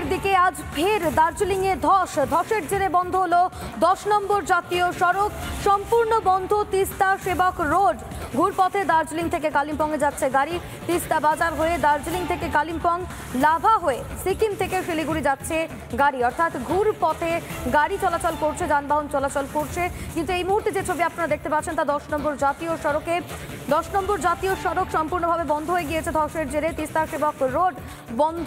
উত্তরবঙ্গের দিকে আজ ফের দার্জিলিংয়ে ধসের জেরে বন্ধ হলো 10 নম্বর জাতীয় সড়ক। সম্পূর্ণ বন্ধ তিস্তা সেবক রোড। ঘুরপথে দার্জিলিং থেকে কালিম্পংয়ে যাচ্ছে গাড়ি। তিস্তা বাজার হয়ে দার্জিলিং থেকে কালিম্পং, লাভা হয়ে সিকিম থেকে শিলিগুড়ি যাচ্ছে গাড়ি। অর্থাৎ ঘুরপথে গাড়ি চলাচল করছে, যানবাহন চলাচল করছে। কিন্তু এই মুহূর্তে যে ছবি আপনারা দেখতে পাচ্ছেন তা 10 নম্বর জাতীয় সড়কে। 10 নম্বর জাতীয় সড়ক সম্পূর্ণভাবে বন্ধ হয়ে গিয়েছে ধসের জেরে। তিস্তা সেবক রোড বন্ধ।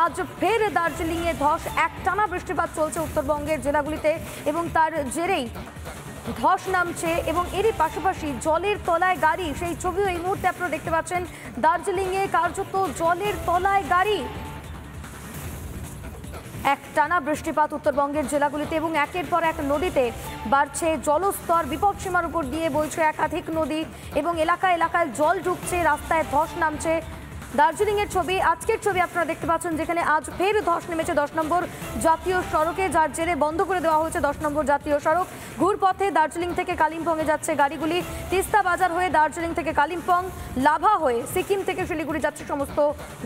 আজ ফের দার্জিলিংয়ে ধস। একটানা বৃষ্টিপাত চলছে উত্তরবঙ্গের জেলাগুলিতে এবং তার জেরেই ধস নামছে এবং এরই পাশাপাশি জলের তলায় গাড়ি। সেই ছবিও এই মুহূর্তে আপনারা দেখতে পাচ্ছেন। দার্জিলিংয়ে কার্যত জলের তলায় গাড়ি। একটানা বৃষ্টিপাত উত্তরবঙ্গের জেলাগুলিতে এবং একের পর এক নদীতে বাড়ছে জলস্তর। বিপদসীমার উপর দিয়ে বইছে একাধিক নদী এবং এলাকায় এলাকায় জল ঢুকছে, রাস্তায় ধস নামছে। দার্জিলিংয়ের ছবি, আজকের ছবি আপনারা দেখতে পাচ্ছেন, যেখানে আজ ফের ধস নেমেছে 10 নম্বর জাতীয় সড়কে, যার জেরে বন্ধ করে দেওয়া হয়েছে 10 নম্বর জাতীয় সড়ক। ঘুরপথে দার্জিলিং থেকে কালিম্পংয়ে যাচ্ছে গাড়িগুলি। তিস্তা বাজার হয়ে দার্জিলিং থেকে কালিম্পং, লাভা হয়ে সিকিম থেকে শিলিগুড়ি যাচ্ছে সমস্ত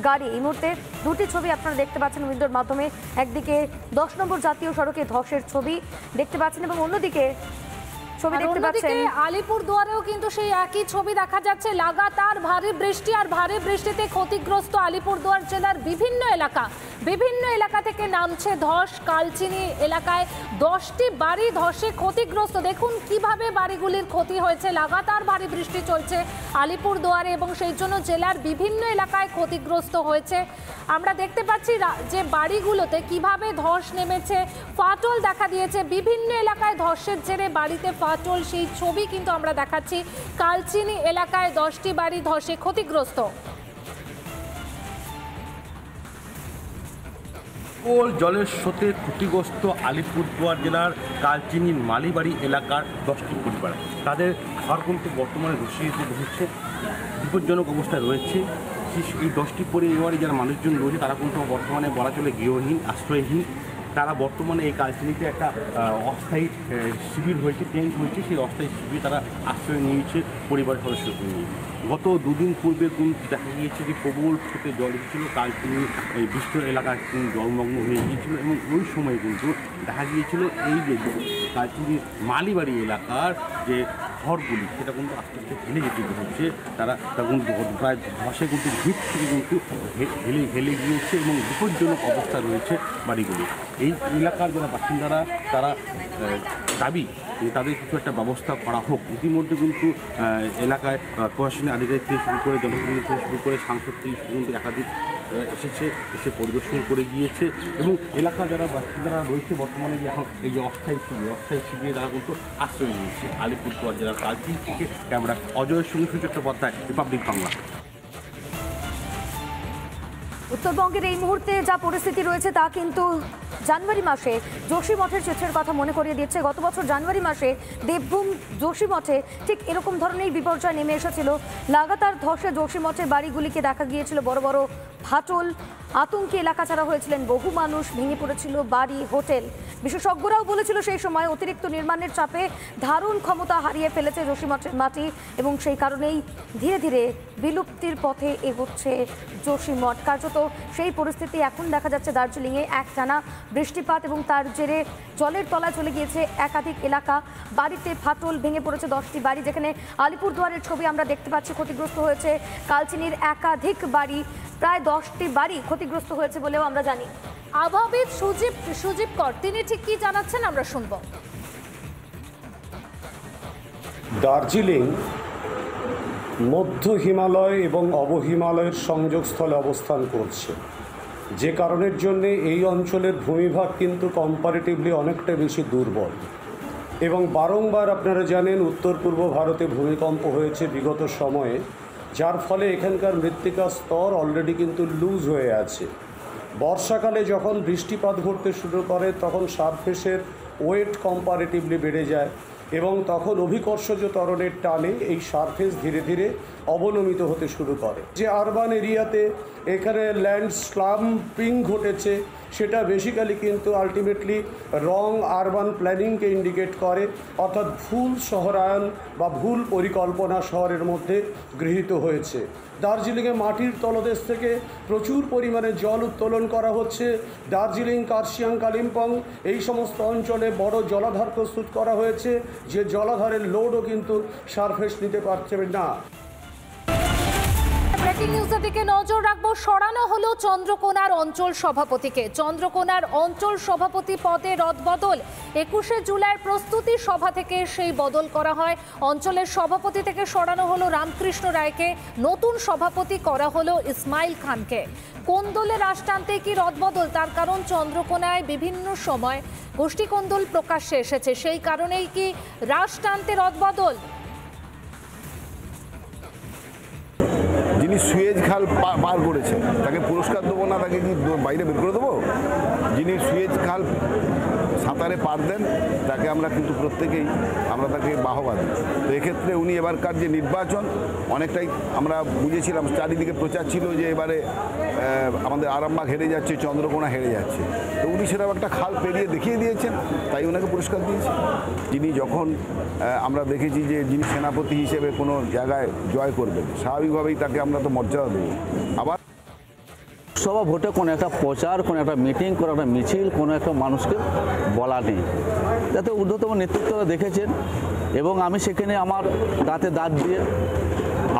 গাড়ি। এই মুহূর্তে দুটি ছবি আপনারা দেখতে পাচ্ছেন উইন্ডোর মাধ্যমে। একদিকে 10 নম্বর জাতীয় সড়কে ধসের ছবি দেখতে পাচ্ছেন এবং অন্যদিকে আলিপুরদুয়ারেও কিন্তু সেই একই ছবি দেখা যাচ্ছে। লাগাতার ভারী বৃষ্টি আর ভারী বৃষ্টিতে ক্ষতিগ্রস্ত আলিপুরদুয়ার জেলার বিভিন্ন এলাকা থেকে নামছে ধস। কালচিনি এলাকায় 10টি বাড়ি ধসে ক্ষতিগ্রস্ত। দেখুন কিভাবে বাড়িগুলির ক্ষতি হয়েছে। লাগাতার ভারী বৃষ্টি চলছে আলিপুরদুয়ারে এবং সেই জন্য জেলার বিভিন্ন এলাকায় ক্ষতিগ্রস্ত হয়েছে। আমরা দেখতে পাচ্ছি যে বাড়িগুলোতে কিভাবে ধস নেমেছে, ফাটল দেখা দিয়েছে। বিভিন্ন এলাকায় ধসের জেরে বাড়িতে ফাটল, সেই ছবি কিন্তু আমরা দেখাচ্ছি। কালচিনি এলাকায় 10টি বাড়ি ধসে ক্ষতিগ্রস্ত। জলের স্রোতে ক্ষতিগ্রস্ত আলিপুরদুয়ার জেলার কালচিনির মালিবাড়ি এলাকার 10টি পরিবার। তাদের ঘর কিন্তু বর্তমানে ধসে হচ্ছে, বিপজ্জনক অবস্থায় রয়েছে। এই 10টি পরিবারে যারা মানুষজন রয়েছে তারা কিন্তু বর্তমানে বলা চলে গৃহহীন, আশ্রয়হীন। তারা বর্তমানে এই কালচিনিতে একটা অস্থায়ী শিবির হয়েছে, টেন্ট হয়েছে, সেই অস্থায়ী শিবির তারা আশ্রয় নিয়েছে পরিবার সদস্যকে নিয়ে। গত দুদিন পূর্বে কিন্তু দেখা গিয়েছে যে প্রবল স্রোতে জল এসেছিল, কালচিনি এই বৃষ্টি এলাকা জলমগ্ন হয়ে গিয়েছিল এবং ওই সময় কিন্তু দেখা গিয়েছিল এই যে কালচিনির মালিবাড়ি এলাকার যে ঘরগুলি সেটা কিন্তু আস্তে আস্তে হেলে যেতে হচ্ছে। তারা কিন্তু প্রায় ধসে কিন্তু ভিত থেকে কিন্তু হেলে গিয়েছে এবং বিপজ্জনক অবস্থা রয়েছে বাড়িগুলি। এই এলাকার যারা বাসিন্দারা তারা দাবি তাদের কিছু একটা ব্যবস্থা করা হোক। ইতিমধ্যে কিন্তু এলাকায় প্রশাসনিক আধিকারিক থেকে শুরু করে জনপ্রতিনিধি থেকে শুরু করে সাংসদ থেকে কিন্তু একাধিক এসে পরিদর্শন করে গিয়েছে এবং এলাকার যারা বাসিন্দারা রয়েছে বর্তমানে যে এখন এই যে অস্থায়ী শিবিরে তারা কিন্তু আশ্রয় নিয়েছে। আলিপুরদুয়ার জেলার কালচিনি থেকে ক্যামেরা অজয়ের সঙ্গে সুচিত্র চট্টোপাধ্যায়, রিপাবলিক বাংলা। উত্তরবঙ্গের এই মুহূর্তে যা পরিস্থিতি রয়েছে তা কিন্তু জানুয়ারি মাসে যোশীমঠের চিত্রের কথা মনে করিয়ে দিচ্ছে। গত বছর জানুয়ারি মাসে দেবভূম যোশীমঠে ঠিক এরকম ধরনের বিপর্যয় নেমে এসেছিল। লাগাতার ধসে যোশীমঠের বাড়িগুলিকে দেখা গিয়েছিল বড় বড় ফাটল। আতঙ্কে এলাকা ছাড়া হয়েছিলেন বহু মানুষ, ভেঙে পড়েছিল বাড়ি, হোটেল। বিশেষজ্ঞরাও বলেছিল সেই সময় অতিরিক্ত নির্মাণের চাপে ধারণ ক্ষমতা হারিয়ে ফেলেছে যোশীমঠের মাটি এবং সেই কারণেই ধীরে ধীরে বিলুপ্তির পথে এগোচ্ছে যোশীমঠ। কার্যত সেই পরিস্থিতি এখন দেখা যাচ্ছে দার্জিলিংয়ে। একটানা বৃষ্টিপাত এবং তার জেরে জলের তলায় চলে গিয়েছে একাধিক এলাকা। বাড়িতে ফাটল, ভেঙে পড়েছে 10টি বাড়ি। যেখানে আলিপুরদুয়ারের ছবি আমরা দেখতে পাচ্ছি, ক্ষতিগ্রস্ত হয়েছে কালচিনির একাধিক বাড়ি। প্রায় 10টি বাড়ি ক্ষতিগ্রস্ত হয়েছে বলেও আমরা জানি। আবহাওয়াবিদ সুজীব কর তিনি ঠিক কি জানাচ্ছেন আমরা শুনব। দার্জিলিং মধ্য হিমালয় এবং অবহিমালয়ের সংযোগস্থলে অবস্থান করছে, যে কারণের জন্যে এই অঞ্চলের ভূমিভাগ কিন্তু কম্পারেটিভলি অনেকটা বেশি দুর্বল এবং বারংবার আপনারা জানেন উত্তর পূর্ব ভারতে ভূমিকম্প হয়েছে বিগত সময়ে, যার ফলে এখানকার মৃত্তিকার স্তর অলরেডি কিন্তু লুজ হয়ে আছে। বর্ষাকালে যখন বৃষ্টিপাত ঘটতে শুরু করে তখন সারফেসের ওয়েট কম্পারেটিভলি বেড়ে যায় এবং তখন অভিকর্ষজ ত্বরণের টানে এই সারফেস ধীরে ধীরে অবনমিত হতে শুরু করে। যে আরবান এরিয়াতে এখানে ল্যান্ড স্লাম্পিং ঘটেছে সেটা বেসিক্যালি কিন্তু আলটিমেটলি রং আরবান প্ল্যানিংকে ইন্ডিকেট করে, অর্থাৎ ভুল শহরায়ন বা ভুল পরিকল্পনা শহরের মধ্যে গৃহীত হয়েছে, দার্জিলিংয়ে মাটির তলদেশ থেকে প্রচুর পরিমাণে জল উত্তোলন করা হচ্ছে। দার্জিলিং, কার্শিয়াং, কালিম্পং এই সমস্ত অঞ্চলে বড় জলাধার প্রস্তুত করা হয়েছে, যে জলাধারের লোডও কিন্তু সারফেস নিতে পারছে না। ব্রেকিং নিউজের দিকে নজর রাখবো। সরানো হলো চন্দ্রকোনার অঞ্চল সভাপতিকে। চন্দ্রকোনার অঞ্চল সভাপতি পদে রদবদল। 21শে জুলাইয়ের প্রস্তুতি সভা থেকে সেই বদল করা হয়। অঞ্চলের সভাপতি থেকে সরানো হলো রামকৃষ্ণ রায়কে, নতুন সভাপতি করা হলো ইসমাইল খানকে। কোন দলে রাশ টানতে কি রদবদল, তার কারণ চন্দ্রকোনায় বিভিন্ন সময় গোষ্ঠী কোন্দল প্রকাশ্যে এসেছে, সেই কারণেই কি রাশ টানতে রদবদল? যিনি সুয়েজ খাল পার করেছেন তাকে পুরস্কার দেবো না, তাকে কি বাইরে বের করে দেবো? যিনি সুয়েজ খাল সাঁতারে পার দেন তাকে আমরা কিন্তু প্রত্যেকেই আমরা তাকে বাহবা দিই। তো এক্ষেত্রে উনি এবারকার যে নির্বাচন অনেকটাই আমরা বুঝেছিলাম, চারিদিকে প্রচার ছিল যে এবারে আমাদের আরামবাগ হেরে যাচ্ছে, চন্দ্রকোনা হেরে যাচ্ছে। তো উনি সেরকম একটা খাল পেরিয়ে দেখিয়ে দিয়েছেন, তাই ওনাকে পুরস্কার দিয়েছে। যিনি যখন আমরা দেখেছি যে যিনি সেনাপতি হিসেবে কোনো জায়গায় জয় করবেন, স্বাভাবিকভাবেই তাকে আমরা তো মর্যাদা দেবো। আবার লোকসভা ভোটে কোনো একটা প্রচার, কোনো একটা মিটিং, কোনো একটা মিছিল, কোনো একটা মানুষকে বলা নেই, যাতে ঊর্ধ্বতম নেতৃত্বরা দেখেছেন। এবং আমি সেখানে আমার দাঁতে দাঁত দিয়ে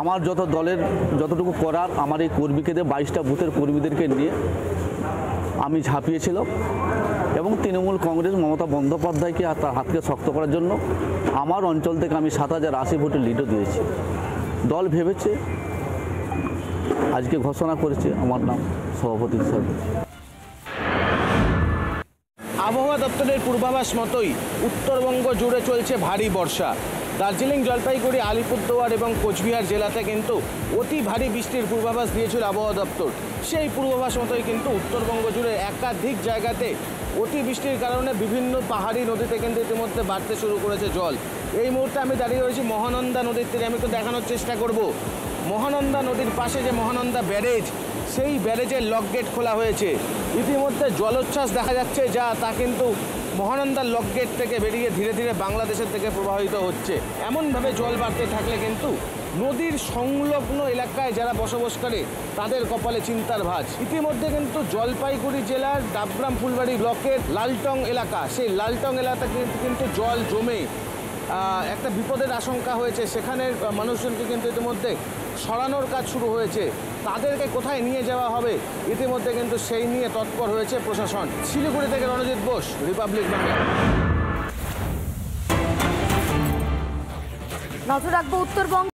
আমার যত দলের যতটুকু করার আমার এই কর্মীকে দিয়ে 22টা বুথের কর্মীদেরকে নিয়ে আমি ঝাঁপিয়েছিলাম। এবং তৃণমূল কংগ্রেস মমতা বন্দ্যোপাধ্যায়কে আর তার হাতকে শক্ত করার জন্য আমার অঞ্চল থেকে আমি 7080 ভোটের লিডও দিয়েছি। দল ভেবেছে, আজকে ঘোষণা করেছে আমার নাম সভাপতি হিসাবে। আবহাওয়া দপ্তরের পূর্বাভাস মতোই উত্তরবঙ্গ জুড়ে চলছে ভারী বর্ষা। দার্জিলিং, জলপাইগুড়ি, আলিপুরদুয়ার এবং কোচবিহার জেলাতে কিন্তু অতি ভারী বৃষ্টির পূর্বাভাস দিয়েছিল আবহাওয়া দপ্তর। সেই পূর্বাভাস মতোই কিন্তু উত্তরবঙ্গ জুড়ে একাধিক জায়গাতে অতি বৃষ্টির কারণে বিভিন্ন পাহাড়ি নদীতে কিন্তু ইতিমধ্যে বাড়তে শুরু করেছে জল। এই মুহূর্তে আমি দাঁড়িয়ে রয়েছি মহানন্দা নদীর তীরে। আমি একটু দেখানোর চেষ্টা করব। মহানন্দা নদীর পাশে যে মহানন্দা ব্যারেজ, সেই ব্যারেজের লক গেট খোলা হয়েছে। ইতিমধ্যে জলোচ্ছ্বাস দেখা যাচ্ছে, যা তা কিন্তু মহানন্দার লক গেট থেকে বেরিয়ে ধীরে ধীরে বাংলাদেশের থেকে প্রবাহিত হচ্ছে। এমনভাবে জল বাড়তে থাকলে কিন্তু নদীর সংলগ্ন এলাকায় যারা বসবাস করে তাদের কপালে চিন্তার ভাঁজ। ইতিমধ্যে কিন্তু জলপাইগুড়ি জেলার ডাবগ্রাম ফুলবাড়ি ব্লকের লালটং এলাকা, সেই লালটং এলাকা কিন্তু জল জমে একটা বিপদের আশঙ্কা হয়েছে। সেখানের মানুষজনকে কিন্তু ইতিমধ্যে সরানোর কাজ শুরু হয়েছে। তাদেরকে কোথায় নিয়ে যাওয়া হবে ইতিমধ্যে কিন্তু সেই নিয়ে তৎপর হয়েছে প্রশাসন। শিলিগুড়ি থেকে রণজিৎ বোস, রিপাবলিক বাংলা। নজর রাখবো উত্তরবঙ্গ।